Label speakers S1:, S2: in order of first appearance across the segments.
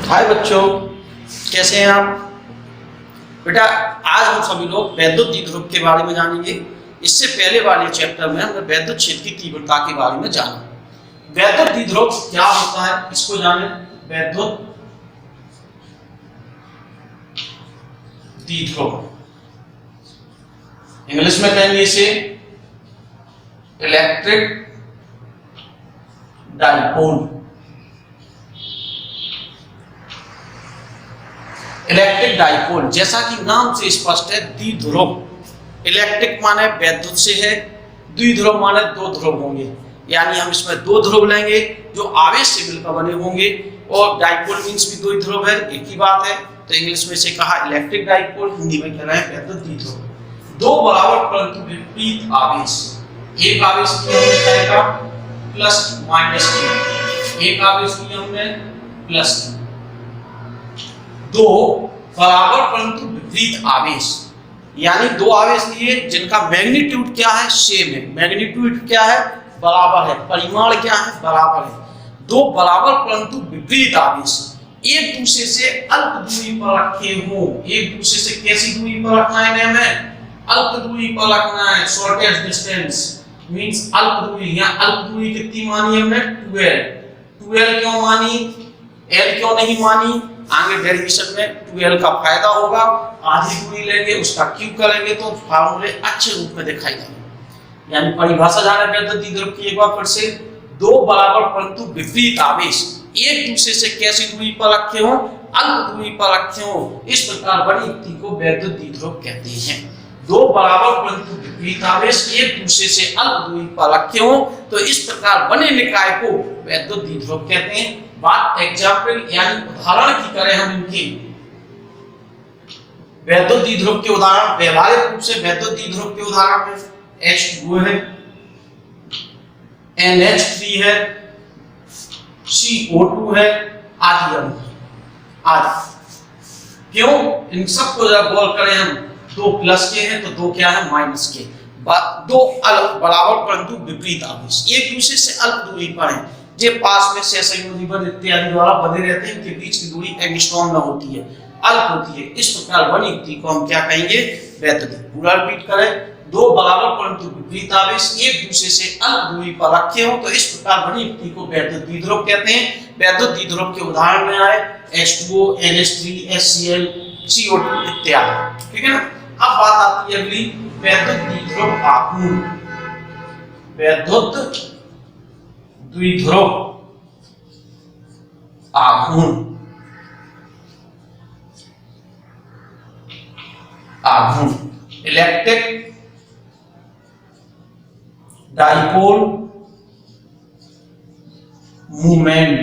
S1: हाय बच्चों, कैसे हैं आप? बेटा, आज हम सभी लोग वैद्युत द्विध्रुव के बारे में जानेंगे। इससे पहले वाले चैप्टर में हमने वैद्युत क्षेत्र की तीव्रता के बारे में जाना। वैद्युत द्विध्रुव क्या होता है, इसको जाने। वैद्युत द्विध्रुव, इंग्लिश में कहेंगे इसे इलेक्ट्रिक डाइपोल। इलेक्ट्रिक डाइपोल, जैसा कि नाम से स्पष्ट है, द्विध्रुव। इलेक्ट्रिक माने वैद्युत से है, द्विध्रुव माने दो ध्रुव होंगे, यानी हम इसमें दो ध्रुव लेंगे जो आवेश से मिलकर बने होंगे। और डाइपोल मींस भी दो ध्रुव है, एक ही बात है। तो इंग्लिश में से कहा इलेक्ट्रिक डाइपोल, हिंदी में कह रहे हैं वैद्युत द्विध्रुव। दो बराबर परंतु विपरीत आवेश, एक आवेश की हमने कहेगा प्लस माइनस की, एक आवेश की हमने प्लस की। दो बराबर परंतु विपरीत आवेश, यानी दो आवेश लिए जिनका मैग्नीट्यूड क्या है, सेम है। मैग्नीट्यूड क्या है, बराबर है। परिमाण क्या है, बराबर है। दो बराबर परंतु विपरीत आवेश एक दूसरे से अल्प दूरी पर रखे हो। एक दूसरे से कैसी दूरी पर रखना है हमें? अल्प दूरी पर रखना है। शॉर्टेस्ट डिस्टेंस मींस अल्प दूरी। यहाँ अल्प दूरी कितनी मानी हमने? 12। 12 क्यों मानी, L क्यों नहीं मानी? आगे डेरिवेशन में 12 का फायदा होगा। आधी दूरी लेंगे, उसका क्यूब करेंगे तो फार्मूले अच्छे रूप में दिखाई देंगे। यानी परिभाषा जाने वैद्युत द्विध्रुव की एक बार फिर से। दो बराबर परंतु विपरीत आवेश एक दूसरे से कैसी दूरी पर रखे हो? अल्प दूरी पर रखे हो। इस प्रकार बनी युक्ति को वैद्युत द्विध्रुव कहते हैं। दो बराबर परंतु विपरीत आवेश एक दूसरे से अल्प दूरी पर रखे हो तो इस प्रकार बने निकाय को वैद्युत द्विध्रुव कहते हैं। बात एग्जाम्पल यानी उदाहरण की करें हम इनकी, वैद्युत द्विध्रुव के उदाहरण, व्यवहारिक रूप से वैद्युत द्विध्रुव के उदाहरण में H2O है, NH3 है, CO2 है, आदि आदि। क्यों? इन सबको जब गौर करें हम, दो प्लस के हैं तो दो क्या है, माइनस के। दो बराबर परंतु विपरीत आवेश एक दूसरे से अल्प दूरी पर हैं। जे पास में सहसंयोजी बंध इत्यादि द्वारा बंधे रहते हैं, इनके बीच की दूरी एंगस्ट्रॉम में होती है, अल्प होती है। इस प्रकार बनी युक्ति को हम क्या कहेंगे? वैद्युत। पूरा रिपीट करें। दो बराबर परंतु विपरीत आवेश एक दूसरे से अल्प दूरी पर रखे हो तो इस प्रकार बनी युक्ति को वैद्युत द्विध्रुव कहते हैं। वैद्युत द्विध्रुव के उदाहरण में आए H2O, NH3, HCl, CO2 इत्यादि। ठीक है ना? अब बात आती है अगली, वैद्युत द्विध्रुव आघूर्ण। वैद्युत द्विध्रुव आघूर्ण। Electric dipole movement.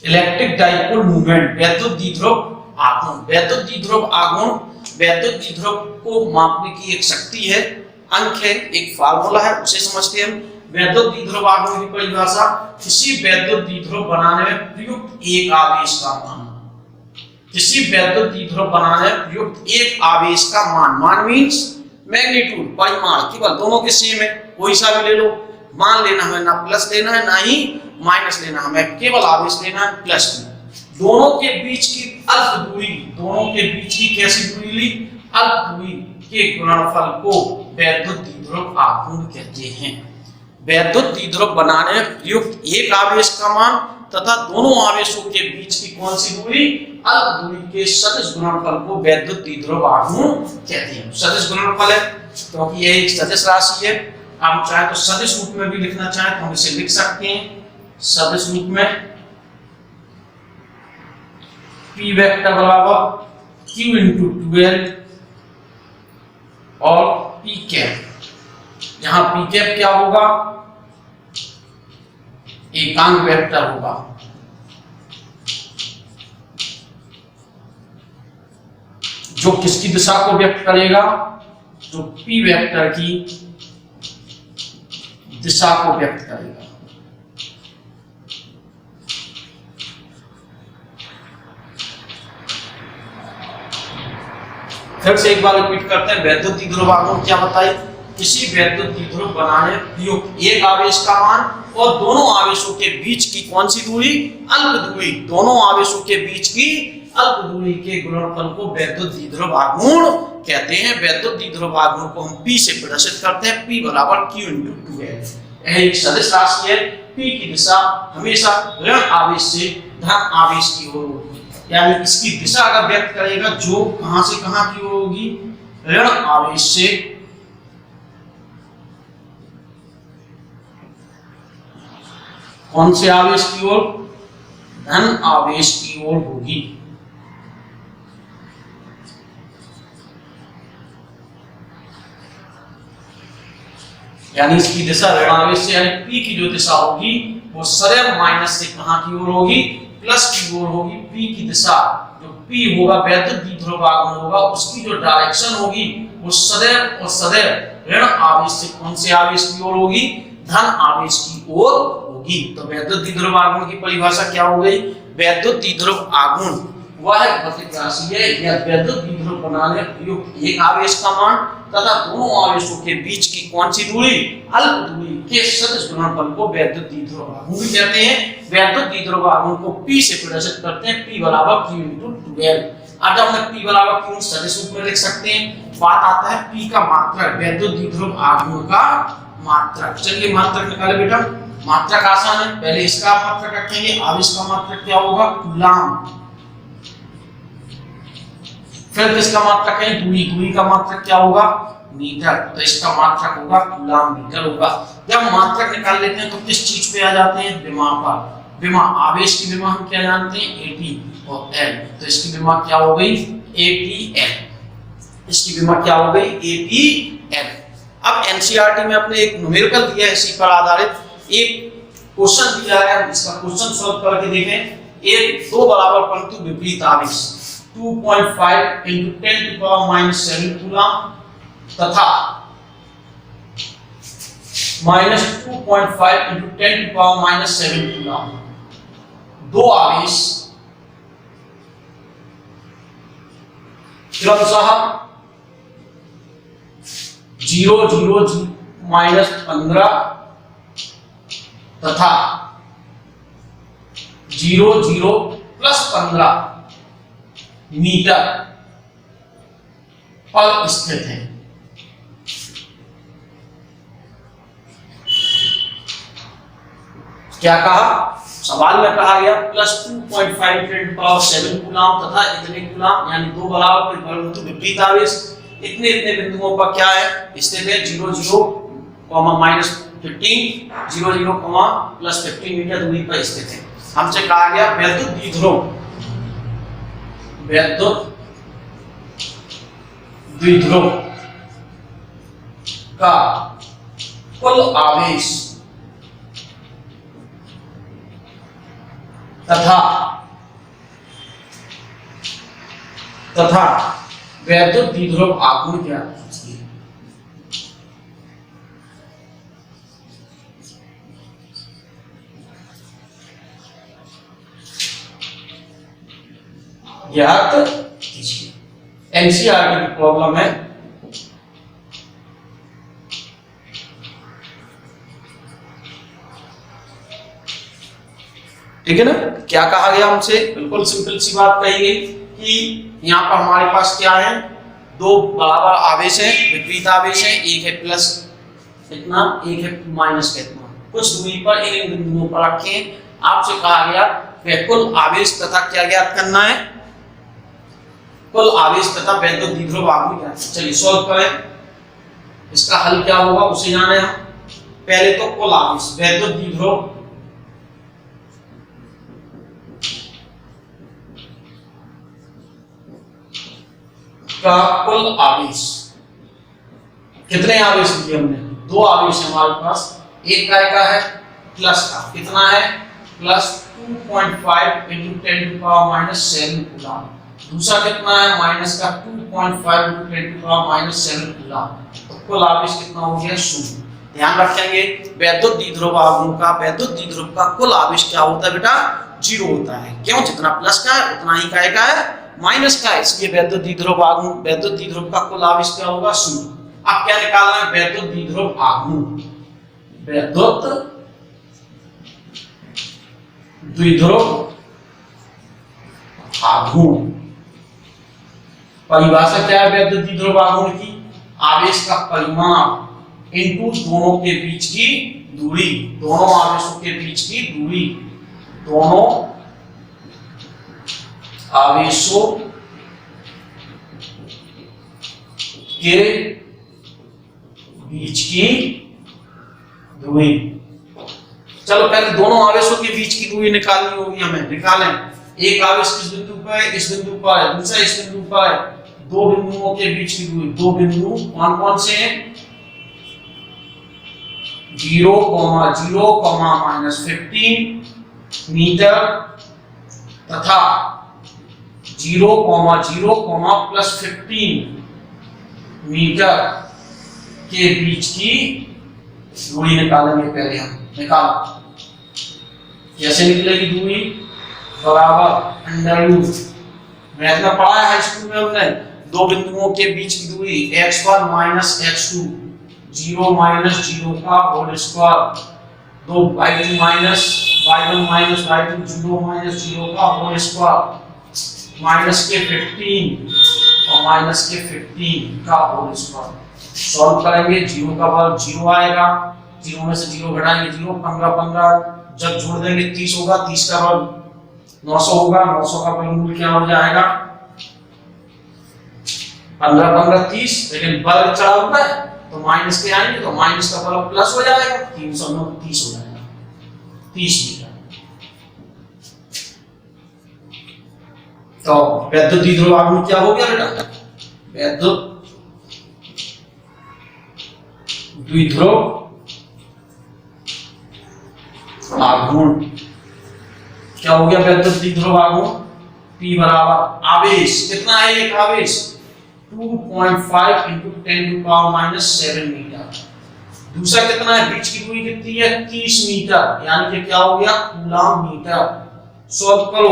S1: Electric dipole movement वैद्युत द्विध्रुव आघूर्ण। वैद्युत द्विध्रुव आघूर्ण वैद्युत द्विध्रुव को मापने की एक शक्ति है, अंक है, एक फार्मूला है, उसे समझते हैं हम। वैद्युत द्विध्रुव आघूर्ण की परिभाषा, किसी वैद्युत द्विध्रुव बनाने में प्रयुक्त एक आवेश का मान। किसी वैद्युत द्विध्रुव बनाने में प्रयुक्त एक आवेश का मान। मान मींस मैग्नीट्यूड, परिमाण, केवल दोनों के सेम है, कोई सा भी ले लो। मान लेना हमें, ना प्लस लेना है ना ही माइनस लेना, हमें केवल आवेश लेना है, प्लस की। दोनों के बीच की अल्प दूरी, दोनों के बीच की कैसी दूरी ली? अल्प दूरी के गुणनफल को वैद्युत द्विध्रुव आघूर्ण कहते हैं। वैद्युत द्विध्रुव बनाने में प्रयुक्त एक आवेश का मान तथा दोनों आवेशों के बीच की कौन सी दूरी? अल्प दूरी के सदिश गुणनफल को वैद्युत द्विध्रुव आघूर्ण कहते हैं। सदिश गुणनफल है क्योंकि यह एक सदिश राशि है। हम चाहे तो सदिश रूप में भी लिखना चाहे तो हम इसे लिख सकते हैं सदिश रूप में। P वेक्टर बराबर Q इंटू 12 और P कैप, जहां P कैप क्या होगा? एकांक वेक्टर होगा। जो किसकी दिशा को व्यक्त करेगा? जो P वेक्टर की दिशा को व्यक्त करेगा। फिर से एक बार रिपीट करते हैं, वैद्युत द्विध्रुव आघूर्ण क्या बताई? किसी वैद्युत द्विध्रुव बनाने प्रयुक्त एक आवेश का मान और दोनों आवेशों के बीच की कौन सी दूरी, अल्प दूरी, दोनों आवेशों के बीच की अल्प दूरी के गुणनफल को वैद्युत द्विध्रुव आघूर्ण कहते हैं। वैद्युत द्विध्रुव आघूर्ण को हम P से प्रदर्शित करते हैं, P बराबर Q × 2 है। यह एक सदिश राशि है। P की दिशा हमेशा ऋण आवेश से धन आवेश की ओर होगी, यानी इसकी दिशा अगर व्यक्त करेगा जो कहां से कहां की ओर होगी, ऋण आवेश से कौन से आवेश की ओर, धन आवेश की ओर होगी। यानी इसकी दिशा ऋण आवेश से, यानी P की जो दिशा होगी वो सदैव माइनस से कहां की ओर होगी, प्लस की ओर होगी। P की दिशा जो P होगा वैद्युत द्विध्रुव आघूर्ण होगा, उसकी जो डायरेक्शन होगी वो सदैव और सदैव ऋण आवेश से कौन से आवेश की ओर होगी, धन आवेश की ओर होगी। तो वैद्युत द्विध्रुव आघूर्ण की परिभाषा क्या हो गई, वैद्युत द्विध्रुव आघूर्ण वह भौतिक राशि है या वैद्युत द्विध्रुव बनाने प्रयुक्त एक आवेश का मान तथा दोनों आवेशों के बीच की कौन सी दूरी, अल्प दूरी के सदिश गुणनफल को वैद्युत द्विध्रुव आघूर्ण भी कहते हैं। वैद्युत द्विध्रुव आघूर्ण को P से प्रदर्शित करते हैं, P बराबर Q × 2L। अब जब हम P बराबर Q सदिश रूप में लिख सकते हैं, बात आता है P का मात्रक, वैद्युत द्विध्रुव आघूर्ण का मात्रक। चलिए मात्रक निकाले बेटा। मात्रक आसान है, पहले इसका मात्रक रखेंगे, आवेश का मात्रक क्या होगा, कूलाम। फिर किसका मात्रक है, दूरी, दूरी का मात्रक क्या होगा, मीटर, तो इसका मात्रक होगा कूलाम मीटर होगा। जब मात्रक निकाल लेते हैं तो किस चीज पे आ जाते हैं, विभव पर। विभव, आवेश की विभव हम क्या जानते हैं, AT और L, तो इसकी विभव क्या हो गई, ATL। इसकी विभव क्या हो गई, ATL। अब NCERT में अपने एक न्यूमेरिकल दिया है, इसी पर आधारित एक क्वेश्चन दिया है, इसका क्वेश्चन सॉल्व करके देखें। एक दो बराबर परंतु विपरीत आवेश 2.5 × 10⁻⁷ कूलम तथा -2.5 × 10⁻⁷ कूलम, दो आवेश क्रमशः 0, 0, -15 तथा 0, 0, +15 मीटर पर स्थित है। क्या कहा, सवाल में कहा गया +2.5 × 10⁻⁷ कूलम तथा इतने कूलम, यानी दो बराबर परंतु विपरीत आवेश इतने इतने बिंदुओं पर क्या है, स्थित है। 0, 0, -15, 0, 0, +15 मीटर दूरी पर स्थित है। हमसे कहा गया वैद्युत द्विध्रुव, वैद्युत द्विध्रुव का कुल आवेश तथा वैद्युत द्विध्रुव आघूर्ण क्या है। ज्ञात कीजिए। NCERT की प्रॉब्लम है। ठीक है ना, क्या कहा गया हमसे, बिल्कुल सिंपल सी बात कही गई कि यहाँ पर हमारे पास क्या है, दो बराबर आवेश है, विपरीत आवेश है, एक है प्लस इतना, एक है माइनस इतना, कुछ दूरी पर इन बिंदुओं पर रखें। आपसे कहा गया कुल आवेश तथा क्या ज्ञात करना है, कुल आवेश तथा वैद्युत द्विध्रुव आघूर्ण ज्ञात। चलिए सॉल्व करें, इसका हल क्या होगा उसे जाने हम। पहले तो कुल आवेश, वैद्युत द्विध्रुव का कुल आवेश, कितने आवेश दिए हमने, दो आवेश हमारे पास, एक का है प्लस का, कितना है, +2.5 × 10⁻⁷ कूलम, दूसरा कितना है, माइनस का 2.5 × 10⁻⁷ कूलम, तो कुल आवेश कितना हो गया, 0। ध्यान रखेंगे वैद्युत द्विध्रुव आघूर्ण का, वैद्युत द्विध्रुव का कुल आवेश क्या होता है बेटा, 0 होता है। क्यों, जितना प्लस का है उतना ही का है माइनस का है, इसलिए वैद्युत द्विध्रुव आघूर्ण, वैद्युत द्विध्रुव का कुल आवेश क्या होगा, 0। अब क्या निकालना है, वैद्युत द्विध्रुव आघूर्ण, वैद्युत द्विध्रुव आघूर्ण। परिभाषा क्या है वैद्युत द्विध्रुव आघूर्ण की, आवेश का परिमाण इनटू दोनों के बीच की दूरी, दोनों आवेशों के बीच की दूरी, दोनों आवेशों के बीच की दूरी। चलो पहले दोनों आवेशों के बीच की दूरी निकालनी होगी हमें, निकालें। एक आवेश किस बिंदु पर है, इस बिंदु पर है, दूसरा इस बिंदु पर है, दो बिंदुओं के बीच की दूरी, दो बिंदु कौन कौन से हैं, 0, 0, -15 मीटर तथा 0, 0, +15 मीटर के बीच की दूरी निकालेंगे। पहले हम निकालो, कैसे निकलेगी दूरी, बराबर अंडररूट, मैथ में पढ़ा है हाई स्कूल में हमने, दो बिंदुओं के बीच की दूरी x1 - x2, 0 - 0 का होल स्क्वायर, दो y2 - y1 - y2, 0 - 0 का होल स्क्वायर, माइनस के 15 और माइनस के 15 का होल स्क्वायर। सॉल्व करेंगे, 0 का वर्ग 0 आएगा, 0 में से 0 घटाएंगे 0, 15 15 जब जोड़ देंगे 30 होगा, 30 का वर्ग 900 होगा, 900 का वर्गमूल क्या हो जाएगा, 15 15 30, लेकिन वर्ग चढ़ा हुआ है तो माइनस के आएंगे तो माइनस का वर्ग प्लस हो जाएगा, 309 30 हो जाएगा, 30 मीटर। तो वैद्युत द्विध्रुव आघूर्ण क्या हो गया बेटा, वैद्युत द्विध्रुव आघूर्ण क्या हो गया, वैद्युत द्विध्रुव आघूर्ण P बराबर आवेश कितना है, एक आवेश 2.5 × 10⁻⁷ मीटर, दूसरा कितना है, बीच की दूरी कितनी है 30 मीटर, यानी कि क्या हो गया कूलम मीटर। सॉल्व करो,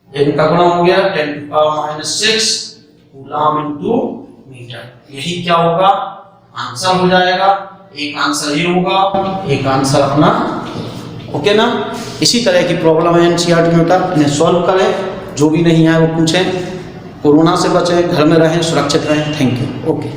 S1: इनका गुणा हो गया 10⁻⁶ कूलम इनटू मीटर, यही क्या होगा आंसर हो जाएगा, एक आंसर ये होगा, एक आंसर अपना, ओके ना। इसी तरह की प्रॉब्लम है एनसीईआरटी में, इन्हें सॉल्व करें, जो भी नहीं है वो पूछें। कोरोना से बचें, घर में रहें, सुरक्षित रहें। Thank you, okay.